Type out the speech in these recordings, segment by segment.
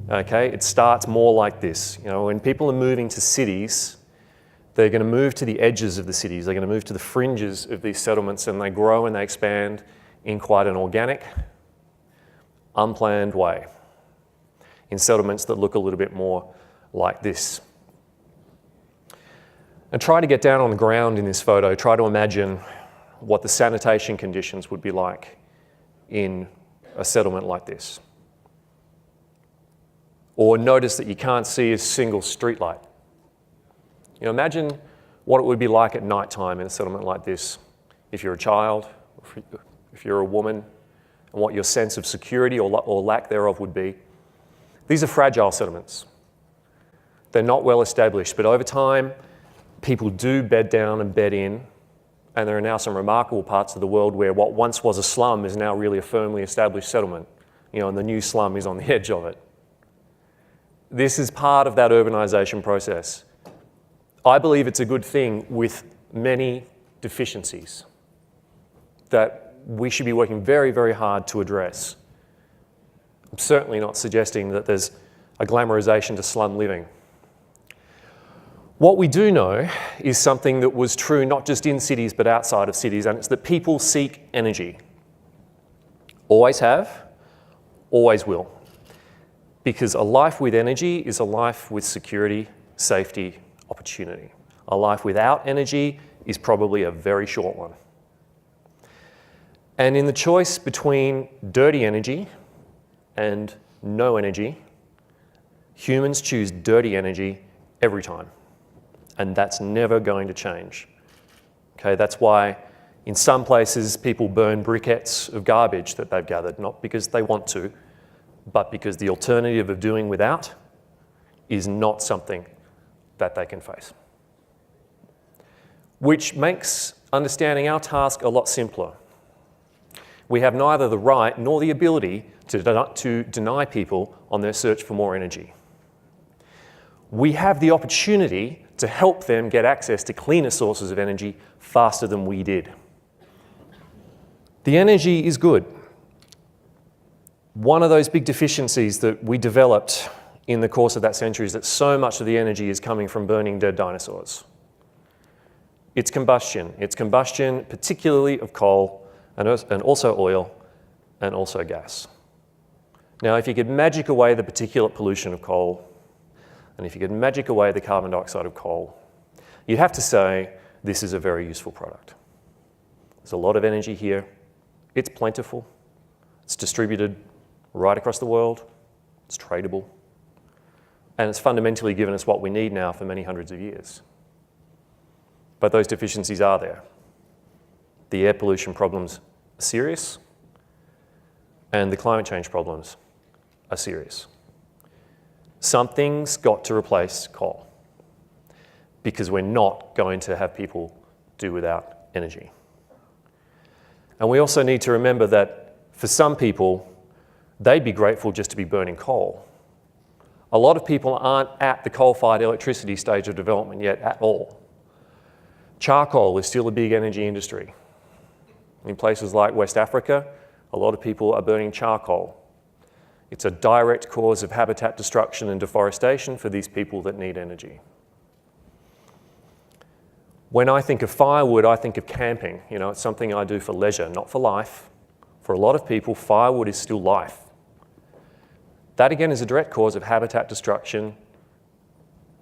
Okay, it starts more like this. You know, when people are moving to cities, they're going to move to the edges of the cities. They're going to move to the fringes of these settlements, and they grow and they expand in quite an organic, unplanned way, in settlements that look a little bit more like this. And try to get down on the ground in this photo. Try to imagine what the sanitation conditions would be like in a settlement like this. Or notice that you can't see a single street light. You know, imagine what it would be like at night time in a settlement like this, if you're a child, if you're a woman, and what your sense of security or lack thereof would be. These are fragile settlements. They're not well established, but over time, people do bed down and bed in, and there are now some remarkable parts of the world where what once was a slum is now really a firmly established settlement, you know, and the new slum is on the edge of it. This is part of that urbanisation process. I believe it's a good thing with many deficiencies that we should be working very, very hard to address. I'm certainly not suggesting that there's a glamorisation to slum living. What we do know is something that was true not just in cities but outside of cities, and it's that people seek energy. Always have, always will. Because a life with energy is a life with security, safety, opportunity. A life without energy is probably a very short one. And in the choice between dirty energy and no energy, humans choose dirty energy every time. And that's never going to change. Okay, that's why in some places people burn briquettes of garbage that they've gathered, not because they want to, but because the alternative of doing without is not something that they can face. Which makes understanding our task a lot simpler. We have neither the right nor the ability to deny people on their search for more energy. We have the opportunity to help them get access to cleaner sources of energy faster than we did. The energy is good. One of those big deficiencies that we developed in the course of that century is that so much of the energy is coming from burning dead dinosaurs. It's combustion. It's combustion particularly of coal and also oil and also gas. Now, if you could magic away the particulate pollution of coal, and if you could magic away the carbon dioxide of coal, you'd have to say this is a very useful product. There's a lot of energy here. It's plentiful. It's distributed right across the world. It's tradable. And it's fundamentally given us what we need now for many hundreds of years. But those deficiencies are there. The air pollution problems are serious, and the climate change problems are serious. Something's got to replace coal because we're not going to have people do without energy. And we also need to remember that for some people, they'd be grateful just to be burning coal. A lot of people aren't at the coal-fired electricity stage of development yet at all. Charcoal is still a big energy industry. In places like West Africa, a lot of people are burning charcoal. It's a direct cause of habitat destruction and deforestation for these people that need energy. When I think of firewood, I think of camping. You know, it's something I do for leisure, not for life. For a lot of people, firewood is still life. That again is a direct cause of habitat destruction,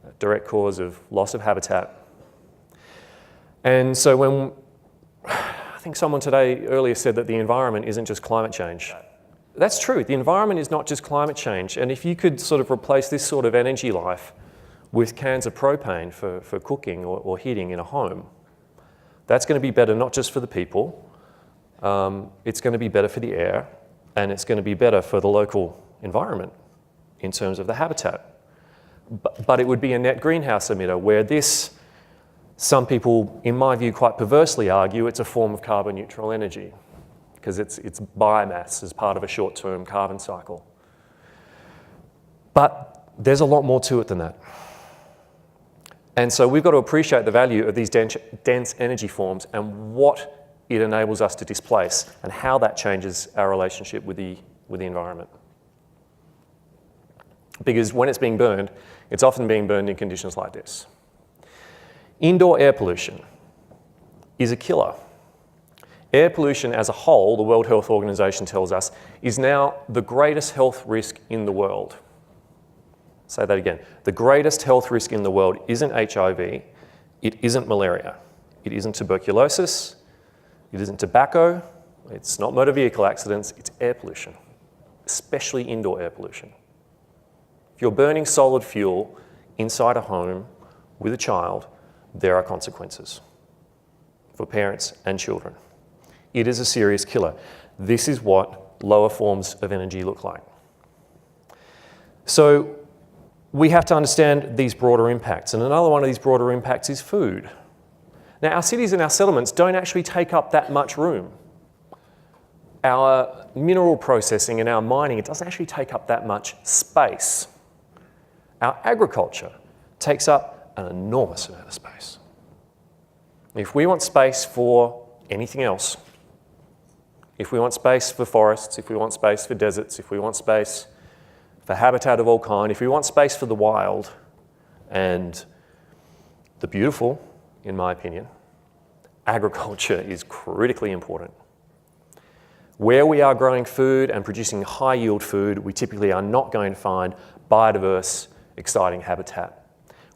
a direct cause of loss of habitat. And so when, I think someone today earlier said that the environment isn't just climate change. That's true, the environment is not just climate change. And if you could sort of replace this sort of energy life with cans of propane for cooking or heating in a home, that's going to be better not just for the people, it's going to be better for the air, and it's going to be better for the local environment in terms of the habitat. But it would be a net greenhouse emitter, where this, some people, in my view, quite perversely argue it's a form of carbon neutral energy because it's biomass as part of a short-term carbon cycle. But there's a lot more to it than that. And so we've got to appreciate the value of these dense energy forms and what it enables us to displace and how that changes our relationship with the environment. because when it's being burned, it's often being burned in conditions like this. Indoor air pollution is a killer. Air pollution as a whole, the World Health Organization tells us, is now the greatest health risk in the world. Say that again. The greatest health risk in the world isn't HIV, it isn't malaria, it isn't tuberculosis, it isn't tobacco, it's not motor vehicle accidents, it's air pollution, especially indoor air pollution. If you're burning solid fuel inside a home with a child, there are consequences for parents and children. It is a serious killer. This is what lower forms of energy look like. So we have to understand these broader impacts. And another one of these broader impacts is food. Now, our cities and our settlements don't actually take up that much room. Our mineral processing and our mining, it doesn't actually take up that much space. Our agriculture takes up an enormous amount of space. If we want space for anything else, if we want space for forests, if we want space for deserts, if we want space for habitat of all kind, if we want space for the wild and the beautiful, in my opinion, agriculture is critically important. Where we are growing food and producing high yield food, we typically are not going to find biodiverse, exciting habitat.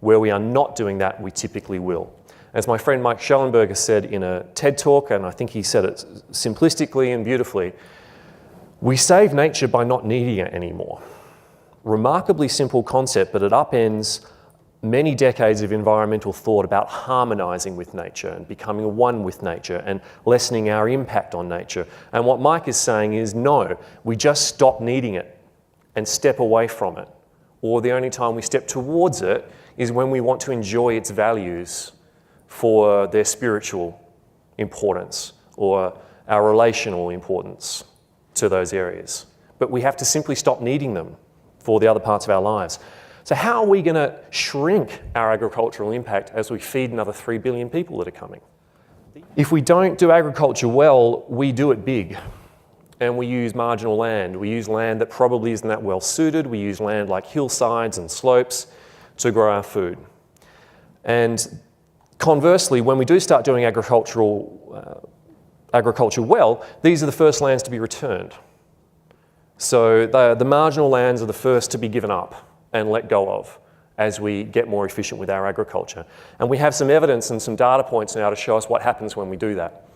Where we are not doing that, we typically will. As my friend Mike Schellenberger said in a TED talk, and I think he said it simplistically and beautifully, we save nature by not needing it anymore. Remarkably simple concept, but it upends many decades of environmental thought about harmonizing with nature and becoming one with nature and lessening our impact on nature. And what Mike is saying is, no, we just stop needing it and step away from it. Or the only time we step towards it is when we want to enjoy its values for their spiritual importance or our relational importance to those areas. But we have to simply stop needing them for the other parts of our lives. So how are we going to shrink our agricultural impact as we feed another 3 billion people that are coming? If we don't do agriculture well, we do it big. And we use marginal land. We use land that probably isn't that well suited. We use land like hillsides and slopes to grow our food. And conversely, when we do start doing agriculture well, these are the first lands to be returned. So the marginal lands are the first to be given up and let go of as we get more efficient with our agriculture. And we have some evidence and some data points now to show us what happens when we do that.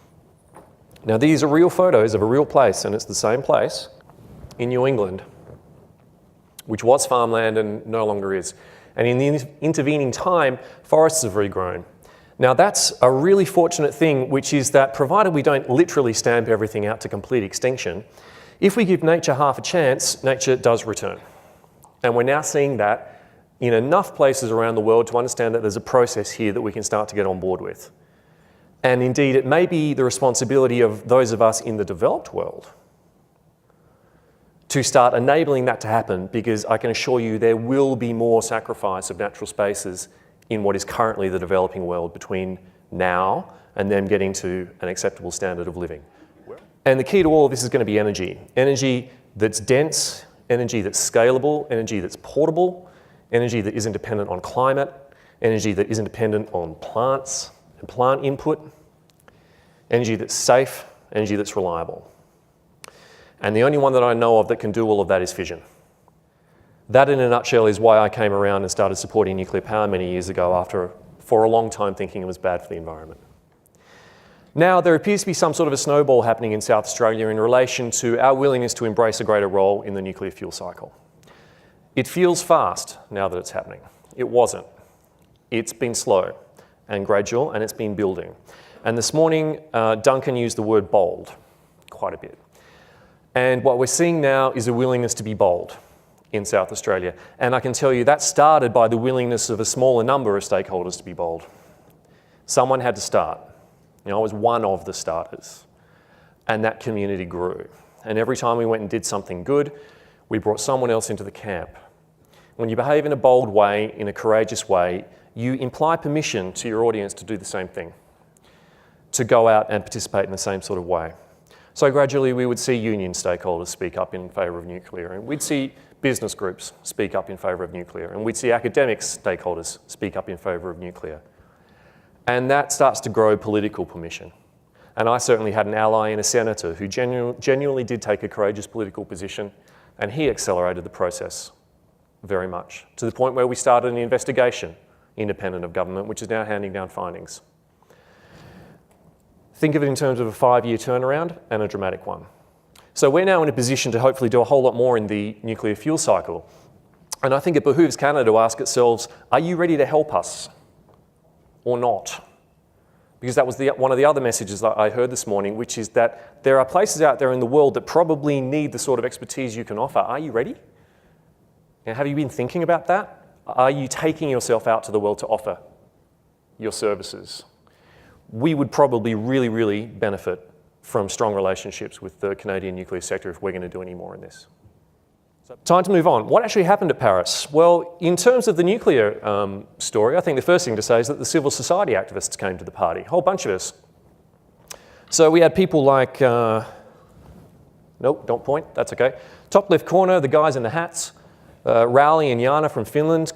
Now, these are real photos of a real place, and it's the same place in New England, which was farmland and no longer is. And in the intervening time, forests have regrown. Now, that's a really fortunate thing, which is that provided we don't literally stamp everything out to complete extinction, if we give nature half a chance, nature does return. And we're now seeing that in enough places around the world to understand that there's a process here that we can start to get on board with. And indeed, it may be the responsibility of those of us in the developed world to start enabling that to happen, because I can assure you there will be more sacrifice of natural spaces in what is currently the developing world between now and them getting to an acceptable standard of living. And the key to all of this is going to be energy. Energy that's dense, energy that's scalable, energy that's portable, energy that isn't dependent on climate, energy that isn't dependent on plants and plant input, energy that's safe, energy that's reliable. And the only one that I know of that can do all of that is fission. That, in a nutshell, is why I came around and started supporting nuclear power many years ago after, for a long time, thinking it was bad for the environment. Now, there appears to be some sort of a snowball happening in South Australia in relation to our willingness to embrace a greater role in the nuclear fuel cycle. It feels fast now that it's happening. It wasn't. It's been slow and gradual, and it's been building. And this morning, Duncan used the word bold quite a bit. And what we're seeing now is a willingness to be bold in South Australia. And I can tell you that started by the willingness of a smaller number of stakeholders to be bold. Someone had to start. You know, I was one of the starters. And that community grew. And every time we went and did something good, we brought someone else into the camp. When you behave in a bold way, in a courageous way, you imply permission to your audience to do the same thing, to go out and participate in the same sort of way. So gradually we would see union stakeholders speak up in favour of nuclear, and we'd see business groups speak up in favour of nuclear, and we'd see academic stakeholders speak up in favour of nuclear. And that starts to grow political permission. And I certainly had an ally in a senator who genuinely did take a courageous political position, and he accelerated the process very much, to the point where we started an investigation independent of government, which is now handing down findings. Think of it in terms of a 5-year turnaround and a dramatic one. So we're now in a position to hopefully do a whole lot more in the nuclear fuel cycle. And I think it behooves Canada to ask itself, are you ready to help us or not? Because that was one of the other messages that I heard this morning, which is that there are places out there in the world that probably need the sort of expertise you can offer. Are you ready? And have you been thinking about that? Are you taking yourself out to the world to offer your services? We would probably really, really benefit from strong relationships with the Canadian nuclear sector if we're going to do any more in this. So, time to move on. What actually happened at Paris? Well, in terms of the nuclear story, I think the first thing to say is that the civil society activists came to the party, a whole bunch of us. So we had people like, nope, don't point, that's okay. Top left corner, the guys in the hats, Rauli and Jana from Finland,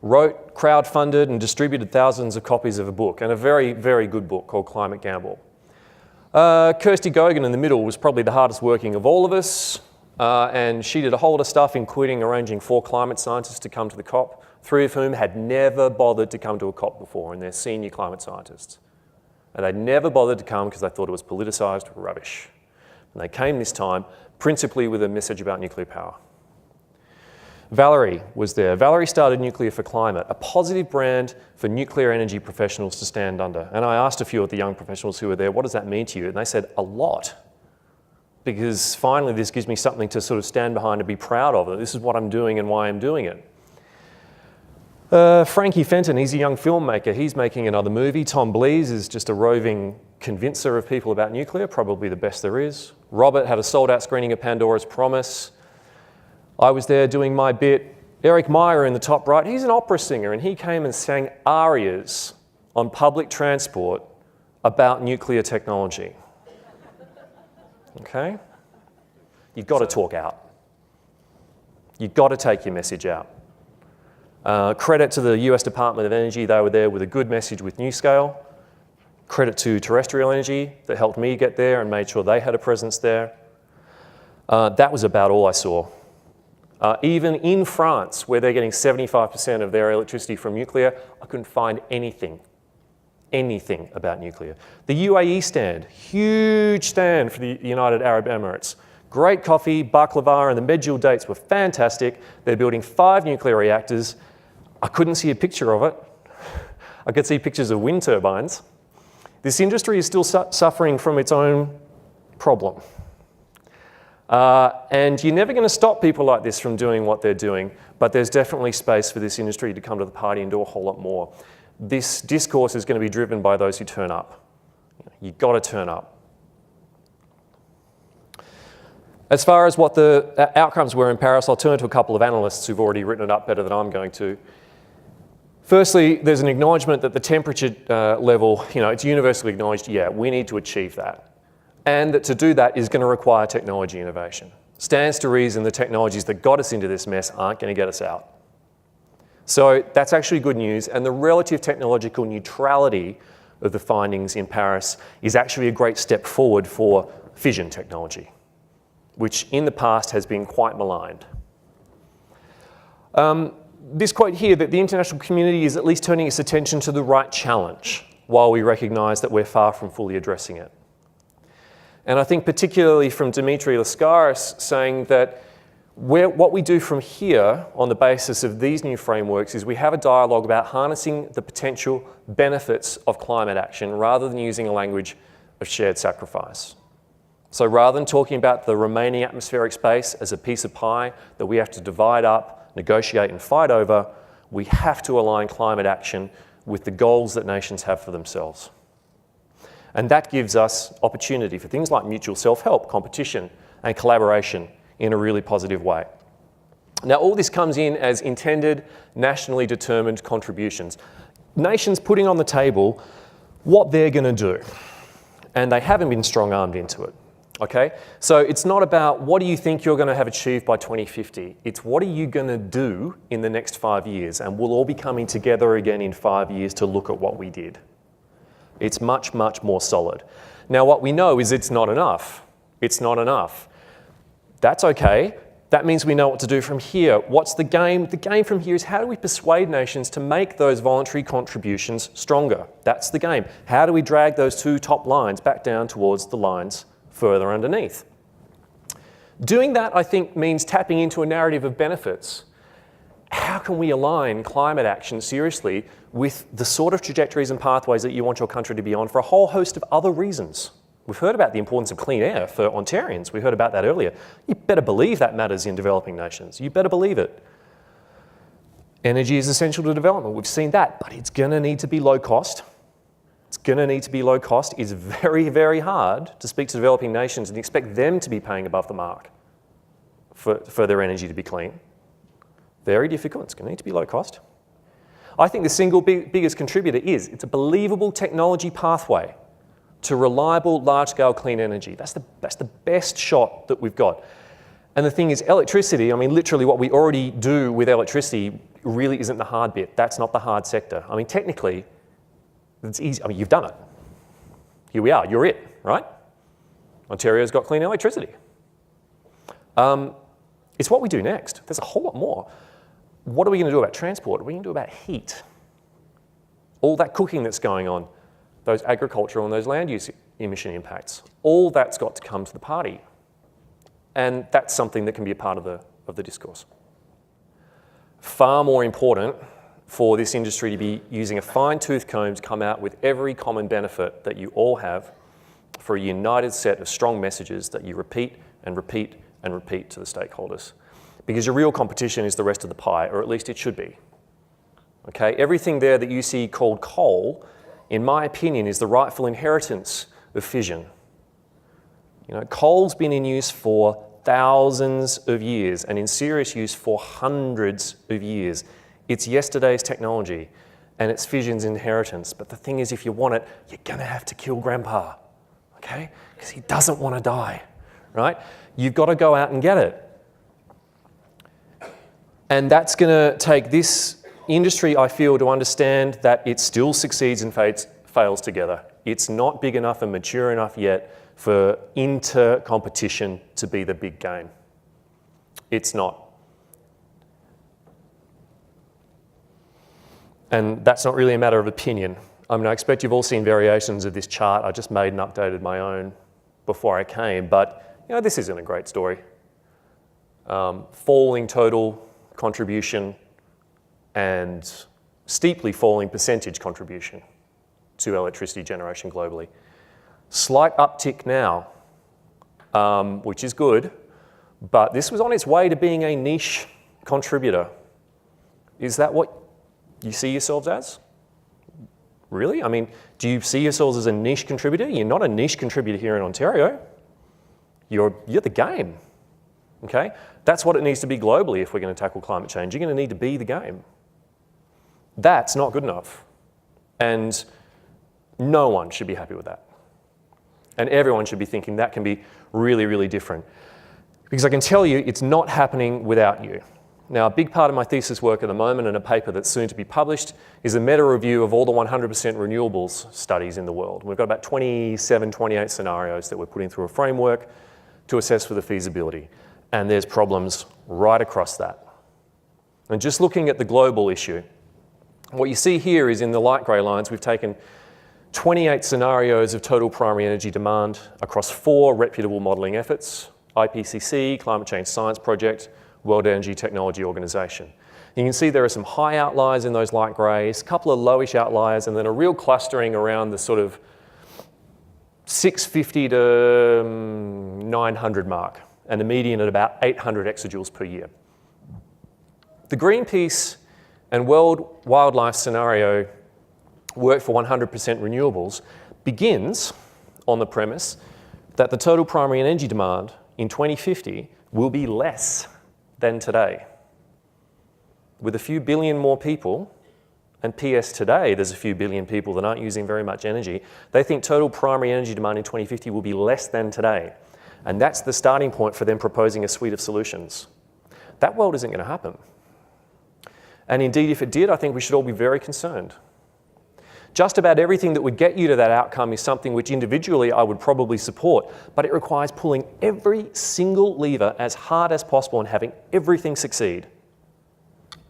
wrote, crowdfunded and distributed thousands of copies of a book, and a very, very good book called Climate Gamble. Kirsty Gogan in the middle was probably the hardest working of all of us, and she did a whole lot of stuff, including arranging 4 climate scientists to come to the COP, 3 of whom had never bothered to come to a COP before, and they're senior climate scientists. And they'd never bothered to come because they thought it was politicised rubbish. And they came this time principally with a message about nuclear power. Valerie was there. Valerie started Nuclear for Climate, a positive brand for nuclear energy professionals to stand under. And I asked a few of the young professionals who were there, what does that mean to you? And they said, a lot. Because finally this gives me something to sort of stand behind and be proud of. This is what I'm doing and why I'm doing it. Frankie Fenton, he's a young filmmaker. He's making another movie. Tom Blees is just a roving convincer of people about nuclear, probably the best there is. Robert had a sold-out screening of Pandora's Promise. I was there doing my bit. Eric Meyer in the top right, he's an opera singer, and he came and sang arias on public transport about nuclear technology. Okay? You've got to talk out. You've got to take your message out. Credit to the US Department of Energy, they were there with a good message with NuScale. Credit to Terrestrial Energy that helped me get there and made sure they had a presence there. That was about all I saw. Even in France, where they're getting 75% of their electricity from nuclear, I couldn't find anything about nuclear. The UAE stand, huge stand for the United Arab Emirates. Great coffee, baklava, and the Medjool dates were fantastic. They're building 5 nuclear reactors. I couldn't see a picture of it. I could see pictures of wind turbines. This industry is still suffering from its own problem. And you're never going to stop people like this from doing what they're doing, but there's definitely space for this industry to come to the party and do a whole lot more. This discourse is going to be driven by those who turn up. You've got to turn up. As far as what the outcomes were in Paris, I'll turn to a couple of analysts who've already written it up better than I'm going to. Firstly, there's an acknowledgement that the temperature level, it's universally acknowledged, yeah, we need to achieve that. And that to do that is going to require technology innovation. Stands to reason the technologies that got us into this mess aren't going to get us out. So that's actually good news, and the relative technological neutrality of the findings in Paris is actually a great step forward for fission technology, which in the past has been quite maligned. This quote here, that the international community is at least turning its attention to the right challenge, while we recognise that we're far from fully addressing it. And I think particularly from Dimitri Lascaris saying that what we do from here on the basis of these new frameworks is we have a dialogue about harnessing the potential benefits of climate action rather than using a language of shared sacrifice. So rather than talking about the remaining atmospheric space as a piece of pie that we have to divide up, negotiate and fight over, we have to align climate action with the goals that nations have for themselves. And that gives us opportunity for things like mutual self-help, competition, and collaboration in a really positive way. Now, all this comes in as intended, nationally determined contributions. Nations putting on the table what they're going to do, and they haven't been strong-armed into it. Okay, so it's not about what do you think you're going to have achieved by 2050. It's what are you going to do in the next 5 years, and we'll all be coming together again in 5 years to look at what we did. It's much, much more solid. Now, what we know is it's not enough. It's not enough. That's okay. That means we know what to do from here. What's the game? The game from here is how do we persuade nations to make those voluntary contributions stronger? That's the game. How do we drag those two top lines back down towards the lines further underneath? Doing that, I think, means tapping into a narrative of benefits. How can we align climate action seriously with the sort of trajectories and pathways that you want your country to be on for a whole host of other reasons? We've heard about the importance of clean air for Ontarians. We heard about that earlier. You better believe that matters in developing nations. You better believe it. Energy is essential to development. We've seen that, but it's going to need to be low cost. It's going to need to be low cost. It's very, very hard to speak to developing nations and expect them to be paying above the mark for their energy to be clean. Very difficult. It's going to need to be low cost. I think the single biggest contributor is it's a believable technology pathway to reliable, large-scale clean energy. That's the best shot that we've got. And the thing is, electricity, I mean, literally what we already do with electricity really isn't the hard bit. That's not the hard sector. I mean, technically, it's easy. I mean, you've done it. Here we are. You're it, right? Ontario's got clean electricity. It's what we do next. There's a whole lot more. What are we going to do about transport? What are we going to do about heat? All that cooking that's going on, those agricultural and those land use emission impacts, all that's got to come to the party. And that's something that can be a part of the discourse. Far more important for this industry to be using a fine-tooth comb to come out with every common benefit that you all have for a united set of strong messages that you repeat and repeat and repeat to the stakeholders. Because your real competition is the rest of the pie, or at least it should be. Okay? Everything there that you see called coal, in my opinion, is the rightful inheritance of fission. You know, coal's been in use for thousands of years and in serious use for hundreds of years. It's yesterday's technology and it's fission's inheritance. But the thing is, if you want it, you're going to have to kill Grandpa, okay? Because he doesn't want to die, right? You've got to go out and get it. And that's going to take this industry, I feel, to understand that it still succeeds and fails together. It's not big enough and mature enough yet for inter-competition to be the big game. It's not. And that's not really a matter of opinion. I mean, I expect you've all seen variations of this chart. I just made and updated my own before I came, but you know, this isn't a great story. Falling total contribution and steeply falling percentage contribution to electricity generation globally. Slight uptick now, which is good, but this was on its way to being a niche contributor. Is that what you see yourselves as? Really? I mean, do you see yourselves as a niche contributor? You're not a niche contributor here in Ontario. You're the game, okay? That's what it needs to be globally if we're going to tackle climate change. You're going to need to be the game. That's not good enough. And no one should be happy with that. And everyone should be thinking that can be really, really different. Because I can tell you it's not happening without you. Now, a big part of my thesis work at the moment and a paper that's soon to be published is a meta-review of all the 100% renewables studies in the world. We've got about 27, 28 scenarios that we're putting through a framework to assess for the feasibility. And there's problems right across that. And just looking at the global issue, what you see here is in the light grey lines, we've taken 28 scenarios of total primary energy demand across 4 reputable modelling efforts: IPCC, Climate Change Science Project, World Energy Technology Organisation. You can see there are some high outliers in those light greys, a couple of lowish outliers, and then a real clustering around the sort of 650 to 900 mark, and a median at about 800 exajoules per year. The Greenpeace and World Wildlife scenario work for 100% renewables begins on the premise that the total primary energy demand in 2050 will be less than today. With a few billion more people, and PS today there's a few billion people that aren't using very much energy, they think total primary energy demand in 2050 will be less than today. And that's the starting point for them proposing a suite of solutions. That world isn't going to happen. And indeed, if it did, I think we should all be very concerned. Just about everything that would get you to that outcome is something which individually I would probably support, but it requires pulling every single lever as hard as possible and having everything succeed.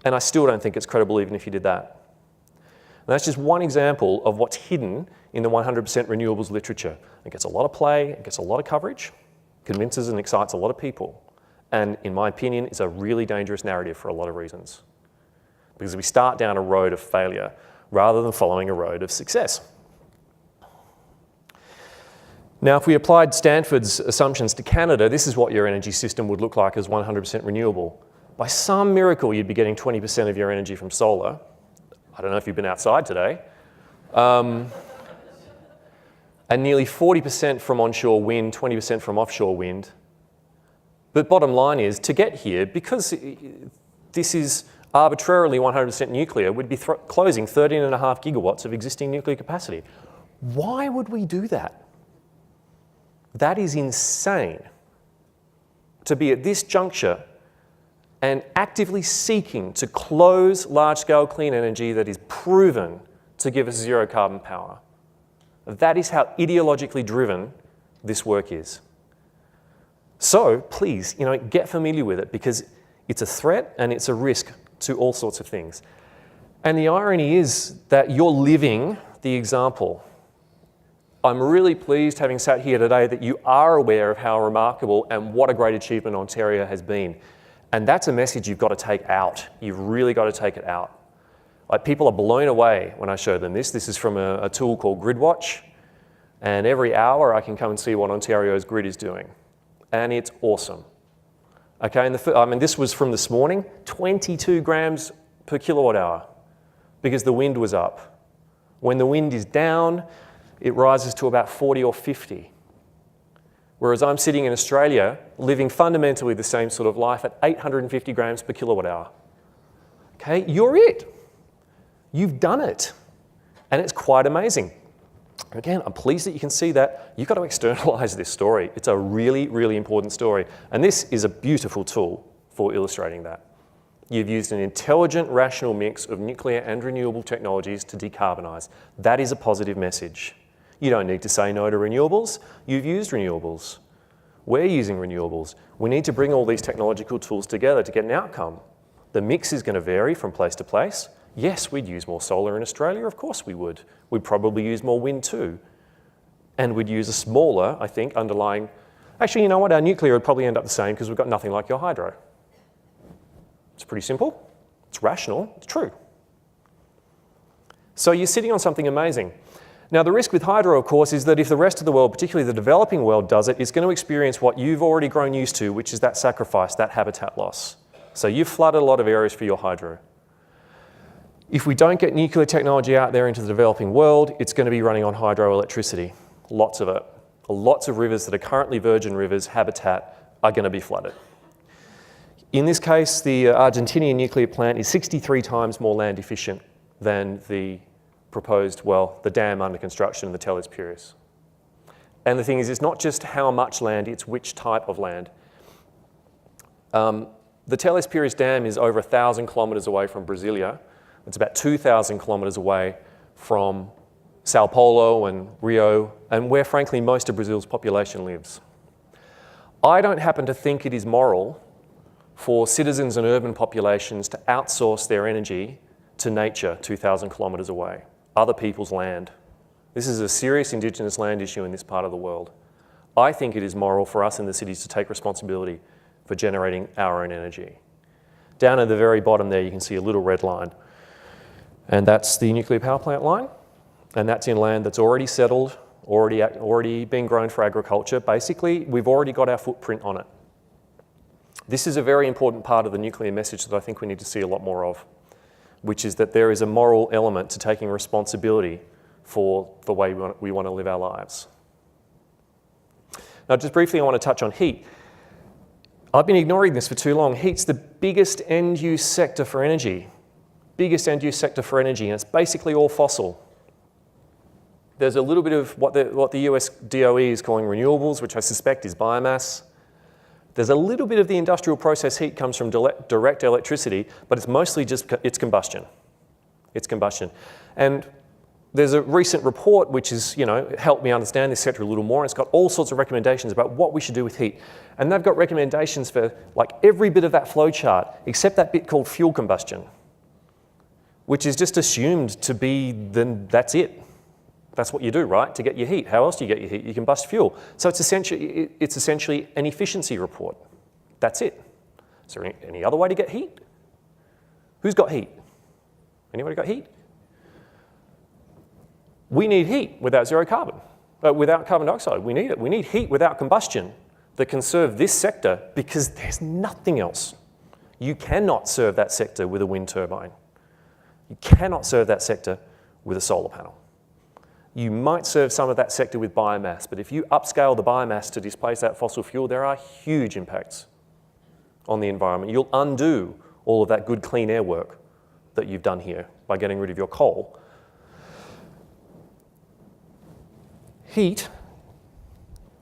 And I still don't think it's credible even if you did that. And that's just one example of what's hidden in the 100% renewables literature. It gets a lot of play, it gets a lot of coverage, convinces and excites a lot of people, and in my opinion, is a really dangerous narrative for a lot of reasons. Because we start down a road of failure rather than following a road of success. Now, if we applied Stanfords assumptions to Canada, this is what your energy system would look like as 100% renewable. By some miracle, you'd be getting 20% of your energy from solar. I don't know if you've been outside today. And nearly 40% from onshore wind, 20% from offshore wind. But bottom line is, to get here, because this is arbitrarily 100% nuclear, we'd be closing 13.5 gigawatts of existing nuclear capacity. Why would we do that? That is insane. To be at this juncture and actively seeking to close large-scale clean energy that is proven to give us zero carbon power. That is how ideologically driven this work is. So please, get familiar with it, because it's a threat and it's a risk to all sorts of things. And the irony is that you're living the example. I'm really pleased, having sat here today, that you are aware of how remarkable and what a great achievement Ontario has been. And that's a message you've got to take out. You've really got to take it out. Like, people are blown away when I show them this. This is from a tool called GridWatch. And every hour I can come and see what Ontario's grid is doing. And it's awesome. Okay, and this was from this morning, 22 grams per kilowatt hour, because the wind was up. When the wind is down, it rises to about 40 or 50. Whereas I'm sitting in Australia, living fundamentally the same sort of life at 850 grams per kilowatt hour. Okay, you're it. You've done it. And it's quite amazing. Again, I'm pleased that you can see that. You've got to externalize this story. It's a really, really important story. And this is a beautiful tool for illustrating that. You've used an intelligent, rational mix of nuclear and renewable technologies to decarbonize. That is a positive message. You don't need to say no to renewables. You've used renewables. We're using renewables. We need to bring all these technological tools together to get an outcome. The mix is going to vary from place to place. Yes, we'd use more solar in Australia, of course we would. We'd probably use more wind too. And we'd use a smaller, I think, underlying... Actually, you know what? Our nuclear would probably end up the same because we've got nothing like your hydro. It's pretty simple. It's rational. It's true. So you're sitting on something amazing. Now, the risk with hydro, of course, is that if the rest of the world, particularly the developing world, does it, it's going to experience what you've already grown used to, which is that sacrifice, that habitat loss. So you've flooded a lot of areas for your hydro. If we don't get nuclear technology out there into the developing world, it's going to be running on hydroelectricity. Lots of it. Lots of rivers that are currently virgin rivers, habitat, are going to be flooded. In this case, the Argentinian nuclear plant is 63 times more land efficient than the proposed, the dam under construction in the Teles Pires. And the thing is, it's not just how much land, it's which type of land. The Teles Pires dam is over 1,000 kilometres away from Brasilia. It's about 2,000 kilometres away from Sao Paulo and Rio, and where, frankly, most of Brazil's population lives. I don't happen to think it is moral for citizens and urban populations to outsource their energy to nature 2,000 kilometres away, other people's land. This is a serious Indigenous land issue in this part of the world. I think it is moral for us in the cities to take responsibility for generating our own energy. Down at the very bottom there, you can see a little red line. And that's the nuclear power plant line. And that's in land that's already settled, already been grown for agriculture. Basically, we've already got our footprint on it. This is a very important part of the nuclear message that I think we need to see a lot more of, which is that there is a moral element to taking responsibility for the way we want to live our lives. Now, just briefly, I want to touch on heat. I've been ignoring this for too long. Heat's the biggest end-use sector for energy. And it's basically all fossil. There's a little bit of what the US DOE is calling renewables, which I suspect is biomass. There's a little bit of the industrial process heat comes from direct electricity, but it's mostly just, it's combustion. It's combustion. And there's a recent report which has, helped me understand this sector a little more. It's got all sorts of recommendations about what we should do with heat. And they've got recommendations for like every bit of that flow chart, except that bit called fuel combustion, which is just assumed to be, then that's it. That's what you do, right? To get your heat. How else do you get your heat? You combust fuel. So it's essentially an efficiency report. That's it. Is there any other way to get heat? Who's got heat? Anybody got heat? We need heat without zero carbon, without carbon dioxide. We need it. We need heat without combustion that can serve this sector because there's nothing else. You cannot serve that sector with a wind turbine. You cannot serve that sector with a solar panel. You might serve some of that sector with biomass, but if you upscale the biomass to displace that fossil fuel, there are huge impacts on the environment. You'll undo all of that good clean air work that you've done here by getting rid of your coal. Heat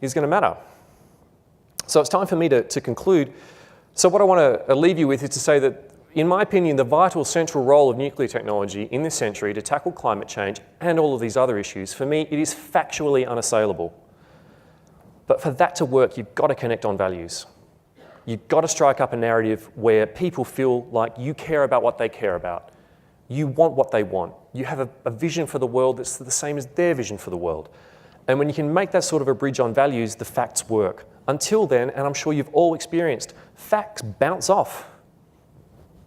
is going to matter. So it's time for me to conclude. So what I want to leave you with is to say that, in my opinion, the vital central role of nuclear technology in this century to tackle climate change and all of these other issues, for me, it is factually unassailable. But for that to work, you've got to connect on values. You've got to strike up a narrative where people feel like you care about what they care about. You want what they want. You have a vision for the world that's the same as their vision for the world. And when you can make that sort of a bridge on values, the facts work. Until then, and I'm sure you've all experienced, facts bounce off.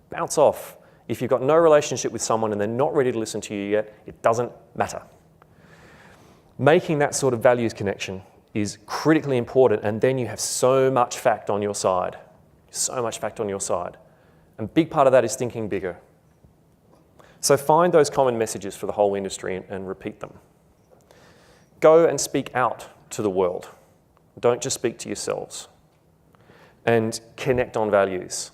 Bounce off. If you've got no relationship with someone and they're not ready to listen to you yet, it doesn't matter. Making that sort of values connection is critically important, and then you have so much fact on your side. So much fact on your side. And a big part of that is thinking bigger. So find those common messages for the whole industry and repeat them. Go and speak out to the world. Don't just speak to yourselves. And connect on values.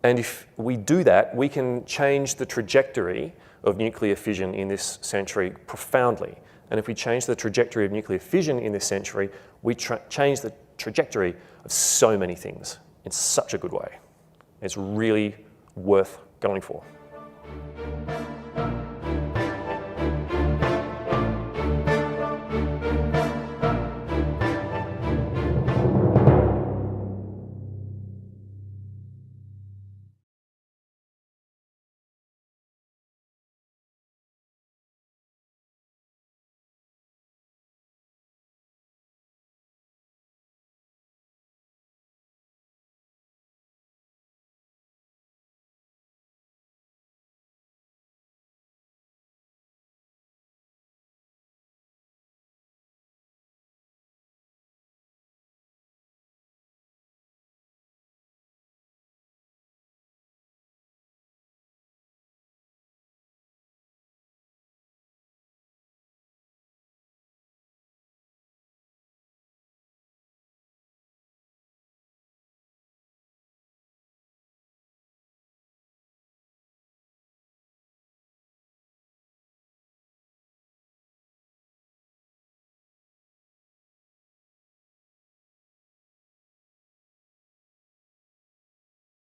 And if we do that, we can change the trajectory of nuclear fission in this century profoundly. And if we change the trajectory of nuclear fission in this century, we change the trajectory of so many things in such a good way. It's really worth going for.